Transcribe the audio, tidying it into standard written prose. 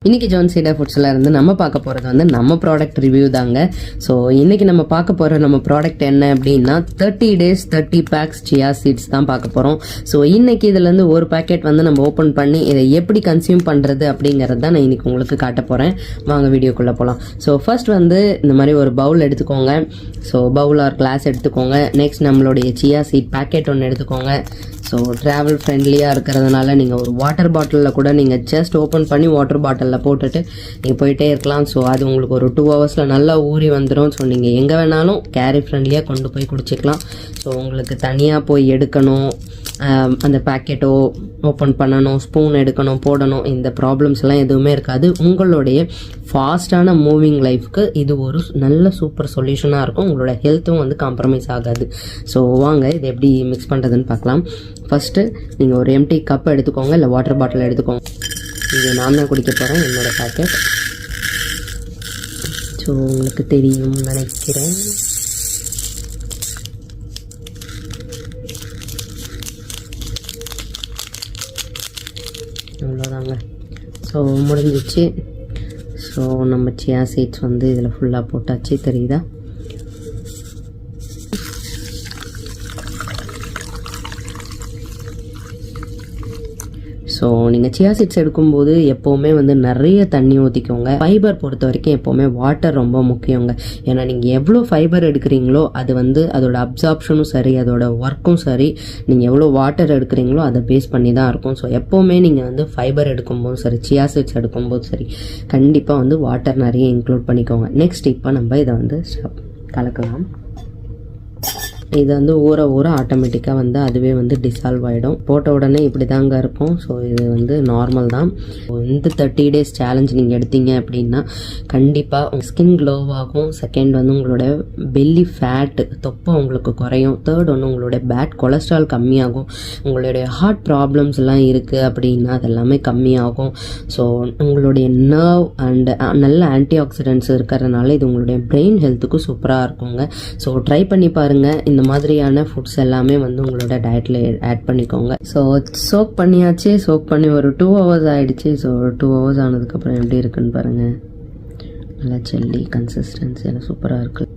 இன்றைக்கி ஜான்சீடா ஃபுட்ஸில் இருந்து நம்ம பார்க்க போகிறது வந்து நம்ம ப்ராடக்ட் ரிவ்யூ தாங்க. ஸோ இன்றைக்கி நம்ம பார்க்க போகிற நம்ம ப்ராடக்ட் என்ன அப்படின்னா 30 days 30 packs சியா சீட்ஸ் தான் பார்க்க போகிறோம். ஸோ இன்றைக்கி இதுலேருந்து ஒரு பேக்கெட் வந்து நம்ம ஓப்பன் பண்ணி இதை எப்படி கன்சியூம் பண்ணுறது அப்படிங்கிறது தான் நான் இன்றைக்கி உங்களுக்கு காட்ட போகிறேன். வாங்க வீடியோக்குள்ளே போகலாம். ஸோ ஃபர்ஸ்ட் வந்து இந்த மாதிரி ஒரு பவுல் எடுத்துக்கோங்க. ஸோ பவுல் ஆர் கிளாஸ் எடுத்துக்கோங்க. நெக்ஸ்ட் நம்மளுடைய சியா சீட் பேக்கெட் ஒன்று எடுத்துக்கோங்க. ஸோ ட்ராவல் ஃப்ரெண்ட்லியாக இருக்கிறதுனால நீங்கள் ஒரு வாட்டர் பாட்டிலில் கூட நீங்கள் ஜஸ்ட் ஓப்பன் பண்ணி வாட்டர் பாட்டிலில் போட்டுட்டு நீங்கள் போயிட்டே இருக்கலாம். ஸோ அது உங்களுக்கு ஒரு 2 hours நல்லா ஊறி வந்துடும். ஸோ நீங்கள் எங்கே வேணாலும் கேரி ஃப்ரெண்ட்லியாக கொண்டு போய் குடிச்சிக்கலாம். ஸோ உங்களுக்கு தனியாக போய் எடுக்கணும், அந்த பேக்கெட்டோ ஓப்பன் பண்ணணும், ஸ்பூன் எடுக்கணும், போடணும், இந்த ப்ராப்ளம்ஸ் எல்லாம் எதுவுமே இருக்காது. உங்களுடைய ஃபாஸ்டான மூவிங் லைஃப்க்கு இது ஒரு நல்ல சூப்பர் சொல்யூஷனாக இருக்கும். உங்களோட ஹெல்த்தும் வந்து காம்ப்ரமைஸ் ஆகாது. ஸோ வாங்க இது எப்படி மிக்ஸ் பண்ணுறதுன்னு பார்க்கலாம். ஃபஸ்ட்டு நீங்கள் ஒரு எம்டி கப் எடுத்துக்கோங்க, இல்லை வாட்டர் பாட்டில் எடுத்துக்கோங்க. இது நான் தான் குடிக்க போகிறேன், என்னோடய பேக்கெட். ஸோ உங்களுக்கு தெரியும் நினைக்கிறேன். அவ்வளோதாங்க. ஸோ முடிஞ்சிச்சு. ஸோ நம்ம சியா சீட்ஸ் வந்து இதில் ஃபுல்லாக போட்டாச்சு, தெரியுதா? ஸோ நீங்கள் சியா சீட்ஸ் எடுக்கும்போது எப்போவுமே வந்து நிறைய தண்ணி ஊற்றிக்கோங்க. ஃபைபர் பொறுத்த வரைக்கும் எப்போவுமே வாட்டர் ரொம்ப முக்கியங்க. ஏன்னா நீங்கள் எவ்வளோ ஃபைபர் எடுக்கிறீங்களோ அது வந்து அதோட அப்சார்ப்ஷனும் சரி, அதோட ஒர்க்கும் சரி, நீங்கள் எவ்வளோ வாட்டர் எடுக்கிறீங்களோ அதை பேஸ் பண்ணி தான் இருக்கும். ஸோ எப்போவுமே நீங்கள் வந்து ஃபைபர் எடுக்கும்போது சரி, சியா சீட்ஸ் எடுக்கும்போது சரி, கண்டிப்பாக வந்து வாட்டர் நிறைய இன்க்ளூட் பண்ணிக்கோங்க. நெக்ஸ்ட் இப்போ நம்ம இதை வந்து கலக்கலாம். இது வந்து ஊற ஊற ஆட்டோமேட்டிக்காக வந்து அதுவே வந்து டிசால்வ் ஆகிடும். போட்ட உடனே இப்படி தாங்க இருக்கும். ஸோ இது வந்து நார்மல் தான். இந்த 30 days சேலஞ்ச் நீங்கள் எடுத்தீங்க அப்படின்னா கண்டிப்பாக உங்கள் ஸ்கின் க்ளோவாகும். செகண்ட் வந்து உங்களோட பெல்லி ஃபேட்டு தொப்பை உங்களுக்கு குறையும். தேர்ட் வந்து உங்களுடைய பேட் கொலஸ்ட்ரால் கம்மியாகும். உங்களுடைய ஹார்ட் ப்ராப்ளம்ஸ் எல்லாம் இருக்குது அப்படின்னா அதெல்லாமே கம்மியாகும். ஸோ உங்களுடைய நர்வ் அண்ட் நல்ல ஆன்டி ஆக்சிடென்ட்ஸ் இருக்கிறதுனால இது உங்களுடைய பிரெயின் ஹெல்த்துக்கு சூப்பராக இருக்குங்க. ஸோ ட்ரை பண்ணி பாருங்கள். இந்த மாதிரியான ஃபுட்ஸ் எல்லாமே வந்து உங்களோட டயட்டில் ஆட் பண்ணிக்கோங்க. ஸோ சோக் பண்ணியாச்சு. சோக் பண்ணி ஒரு 2 hours ஆகிடுச்சு. ஸோ 2 hours ஆனதுக்கப்புறம் எப்படி இருக்குன்னு பாருங்கள். நல்லா ஜெல்லி கன்சிஸ்டன்சி எல்லாம் சூப்பராக இருக்குது.